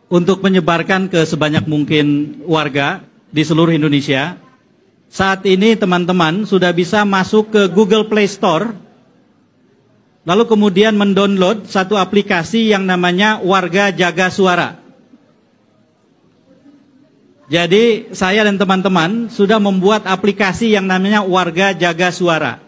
untuk menyebarkan ke sebanyak mungkin warga di seluruh Indonesia. Saat ini teman-teman sudah bisa masuk ke Google Play Store, lalu kemudian mendownload satu aplikasi yang namanya Warga Jaga Suara. Jadi saya dan teman-teman sudah membuat aplikasi yang namanya Warga Jaga Suara.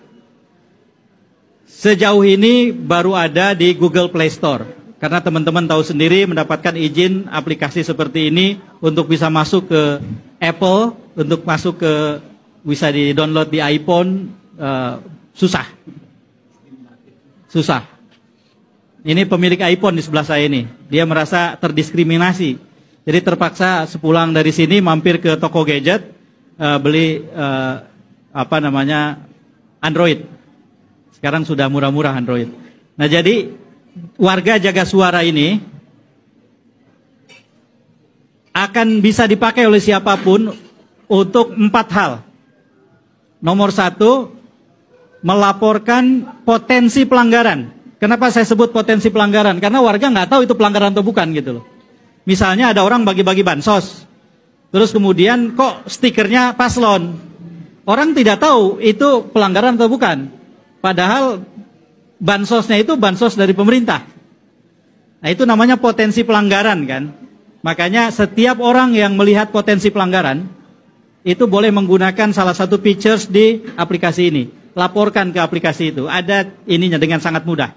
Sejauh ini baru ada di Google Play Store. Karena teman-teman tahu sendiri mendapatkan izin aplikasi seperti ini untuk bisa masuk ke Apple, untuk masuk ke bisa di-download di iPhone, susah. Ini pemilik iPhone di sebelah saya ini. Dia merasa terdiskriminasi. Jadi terpaksa sepulang dari sini mampir ke toko gadget, beli Android. Sekarang sudah murah-murah Android. Nah jadi Warga Jaga Suara ini akan bisa dipakai oleh siapapun untuk 4 hal. Nomor 1, melaporkan potensi pelanggaran. Kenapa saya sebut potensi pelanggaran? Karena warga nggak tahu itu pelanggaran atau bukan gitu loh. Misalnya ada orang bagi-bagi bansos, terus kemudian kok stikernya paslon. Orang tidak tahu itu pelanggaran atau bukan. Padahal bansosnya itu bansos dari pemerintah. Nah itu namanya potensi pelanggaran kan. Makanya setiap orang yang melihat potensi pelanggaran, itu boleh menggunakan salah satu features di aplikasi ini. Laporkan ke aplikasi itu. Ada ininya dengan sangat mudah.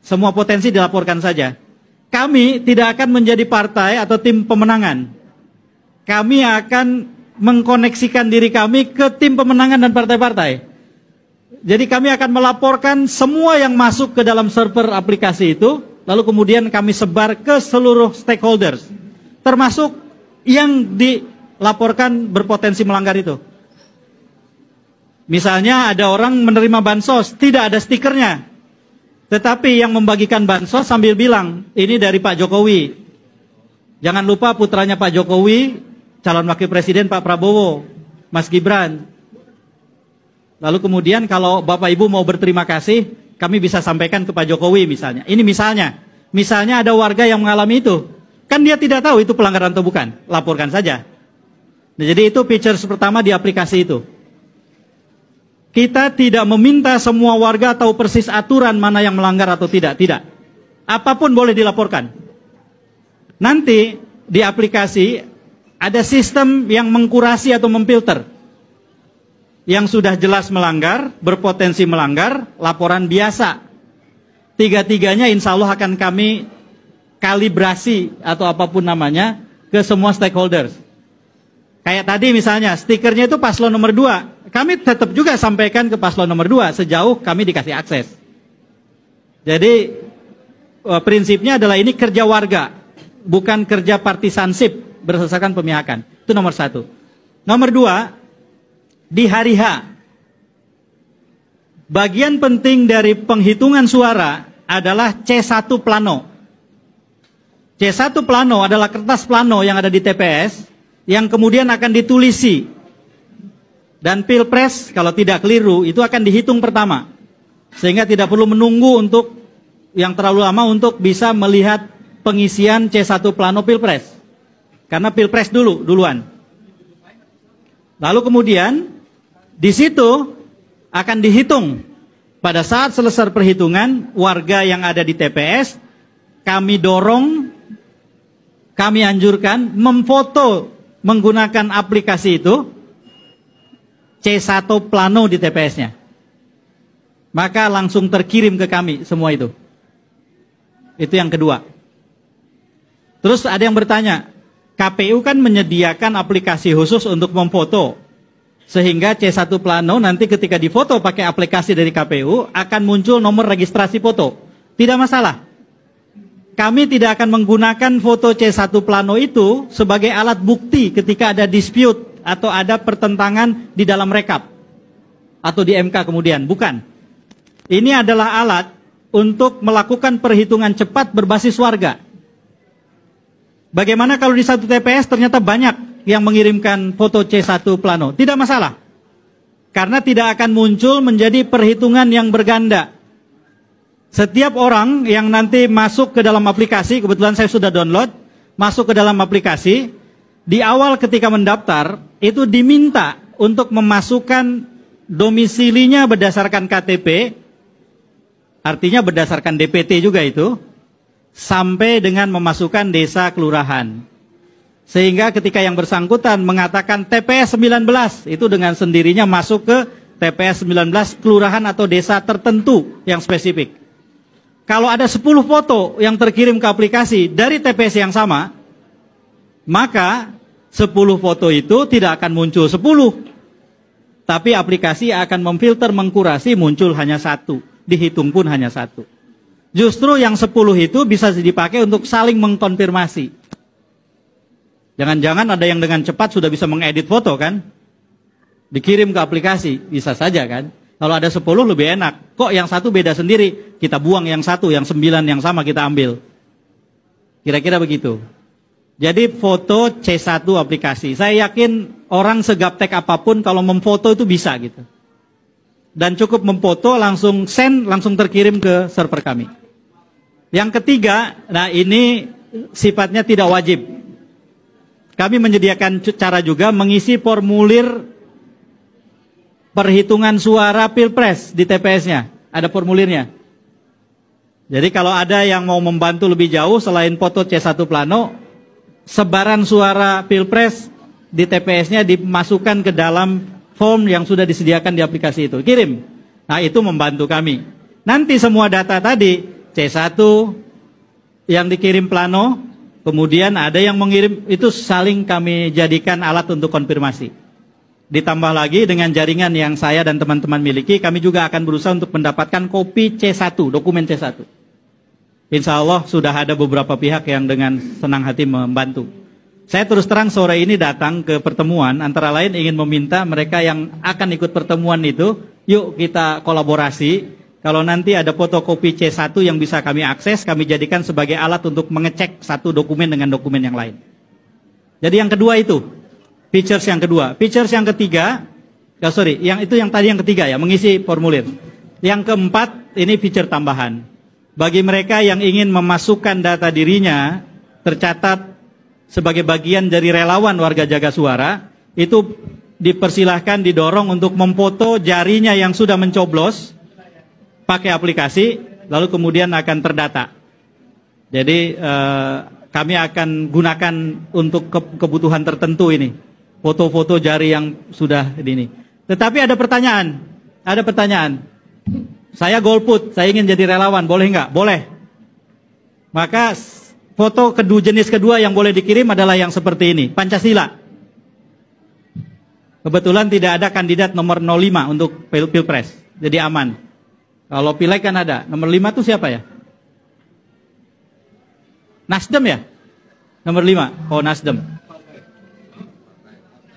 Semua potensi dilaporkan saja. Kami tidak akan menjadi partai atau tim pemenangan. Kami akan mengkoneksikan diri kami ke tim pemenangan dan partai-partai. Jadi kami akan melaporkan semua yang masuk ke dalam server aplikasi itu, lalu kemudian kami sebar ke seluruh stakeholders, termasuk yang dilaporkan berpotensi melanggar itu. Misalnya ada orang menerima bansos, tidak ada stikernya. Tetapi yang membagikan bansos sambil bilang, ini dari Pak Jokowi. Jangan lupa putranya Pak Jokowi, calon wakil presiden Pak Prabowo, Mas Gibran. Lalu kemudian kalau Bapak Ibu mau berterima kasih, kami bisa sampaikan ke Pak Jokowi misalnya. Ini misalnya ada warga yang mengalami itu. Kan dia tidak tahu itu pelanggaran atau bukan, laporkan saja. Nah, jadi itu features pertama di aplikasi itu. Kita tidak meminta semua warga tahu persis aturan mana yang melanggar atau tidak. Tidak. Apapun boleh dilaporkan. Nanti di aplikasi ada sistem yang mengkurasi atau memfilter. Yang sudah jelas melanggar, berpotensi melanggar, laporan biasa. Tiga-tiganya insya Allah akan kami kalibrasi atau apapun namanya ke semua stakeholders. Kayak tadi misalnya stikernya itu paslon nomor 2. Kami tetap juga sampaikan ke paslon nomor 2 sejauh kami dikasih akses. Jadi prinsipnya adalah ini kerja warga, bukan kerja partisansip berdasarkan pemihakan. Itu nomor 1. Nomor 2, di hari H, bagian penting dari penghitungan suara adalah C1 plano. C1 plano adalah kertas plano yang ada di TPS yang kemudian akan ditulisi. Dan pilpres kalau tidak keliru itu akan dihitung pertama. Sehingga tidak perlu menunggu untuk yang terlalu lama untuk bisa melihat pengisian C1 plano pilpres. Karena pilpres duluan. Lalu kemudian di situ akan dihitung. Pada saat selesai perhitungan, warga yang ada di TPS kami dorong, kami anjurkan memfoto menggunakan aplikasi itu C1 plano di TPS-nya. Maka langsung terkirim ke kami semua itu. Itu yang kedua. Terus ada yang bertanya, KPU kan menyediakan aplikasi khusus untuk memfoto. Sehingga C1 plano nanti ketika difoto pakai aplikasi dari KPU akan muncul nomor registrasi foto. Tidak masalah. Kami tidak akan menggunakan foto C1 plano itu sebagai alat bukti ketika ada dispute atau ada pertentangan di dalam rekap atau di MK kemudian, bukan. Ini adalah alat untuk melakukan perhitungan cepat berbasis warga. Bagaimana kalau di satu TPS ternyata banyak yang mengirimkan foto C1 plano? Tidak masalah. Karena tidak akan muncul menjadi perhitungan yang berganda. Setiap orang yang nanti masuk ke dalam aplikasi, kebetulan saya sudah download, masuk ke dalam aplikasi, di awal ketika mendaftar, itu diminta untuk memasukkan domisilinya berdasarkan KTP, artinya berdasarkan DPT juga itu, sampai dengan memasukkan desa kelurahan. Sehingga ketika yang bersangkutan mengatakan TPS 19, itu dengan sendirinya masuk ke TPS 19 kelurahan atau desa tertentu yang spesifik. Kalau ada 10 foto yang terkirim ke aplikasi dari TPS yang sama, maka 10 foto itu tidak akan muncul 10. Tapi aplikasi akan memfilter, mengkurasi, muncul hanya 1. Dihitung pun hanya 1. Justru yang 10 itu bisa dipakai untuk saling mengkonfirmasi. Jangan-jangan ada yang dengan cepat sudah bisa mengedit foto kan? Dikirim ke aplikasi, bisa saja kan? Kalau ada 10 lebih enak. Kok yang 1 beda sendiri? Kita buang yang 1, yang 9 yang sama kita ambil. Kira-kira begitu. Jadi foto C1 aplikasi. Saya yakin orang segaptek apapun kalau memfoto itu bisa gitu. Dan cukup memfoto langsung send, langsung terkirim ke server kami. Yang ketiga, nah ini sifatnya tidak wajib. Kami menyediakan cara juga mengisi formulir perhitungan suara Pilpres di TPS-nya. Ada formulirnya. Jadi kalau ada yang mau membantu lebih jauh selain foto C1 plano, sebaran suara Pilpres di TPS-nya dimasukkan ke dalam form yang sudah disediakan di aplikasi itu. Kirim. Nah itu membantu kami. Nanti semua data tadi, C1 yang dikirim plano, kemudian ada yang mengirim, itu saling kami jadikan alat untuk konfirmasi. Ditambah lagi dengan jaringan yang saya dan teman-teman miliki, kami juga akan berusaha untuk mendapatkan kopi C1, dokumen C1. Insya Allah sudah ada beberapa pihak yang dengan senang hati membantu. Saya terus terang sore ini datang ke pertemuan, antara lain ingin meminta mereka yang akan ikut pertemuan itu, yuk kita kolaborasi. Kalau nanti ada fotokopi C1 yang bisa kami akses, kami jadikan sebagai alat untuk mengecek satu dokumen dengan dokumen yang lain. Jadi yang kedua itu, features yang kedua. Features yang ketiga, yang tadi yang ketiga ya, mengisi formulir. Yang keempat, ini feature tambahan. Bagi mereka yang ingin memasukkan data dirinya, tercatat sebagai bagian dari relawan warga jaga suara, itu dipersilahkan didorong untuk memfoto jarinya yang sudah mencoblos, pakai aplikasi, lalu kemudian akan terdata. Jadi kami akan gunakan untuk kebutuhan tertentu ini, foto-foto jari yang sudah ini. Tetapi ada pertanyaan, saya golput, saya ingin jadi relawan, boleh nggak? Boleh. Maka foto jenis kedua yang boleh dikirim adalah yang seperti ini, Pancasila. Kebetulan tidak ada kandidat nomor 05 untuk Pilpres, jadi aman. Kalau Pileg kan ada. Nomor 5 itu siapa ya? Nasdem ya? Nomor 5. Oh Nasdem.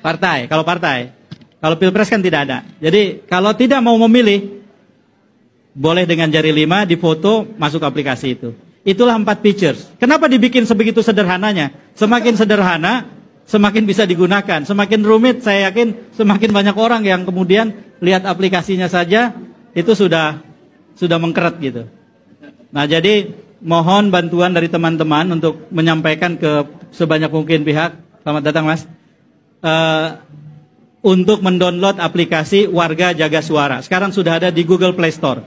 Partai. Kalau Pilpres kan tidak ada. Jadi kalau tidak mau memilih, boleh dengan jari 5 difoto, masuk aplikasi itu. Itulah 4 features. Kenapa dibikin sebegitu sederhananya? Semakin sederhana, semakin bisa digunakan. Semakin rumit, saya yakin semakin banyak orang yang kemudian lihat aplikasinya saja, itu sudah mengkeret gitu. Nah jadi mohon bantuan dari teman-teman untuk menyampaikan ke sebanyak mungkin pihak. Selamat datang Mas. Untuk mendownload aplikasi Warga Jaga Suara. Sekarang sudah ada di Google Play Store.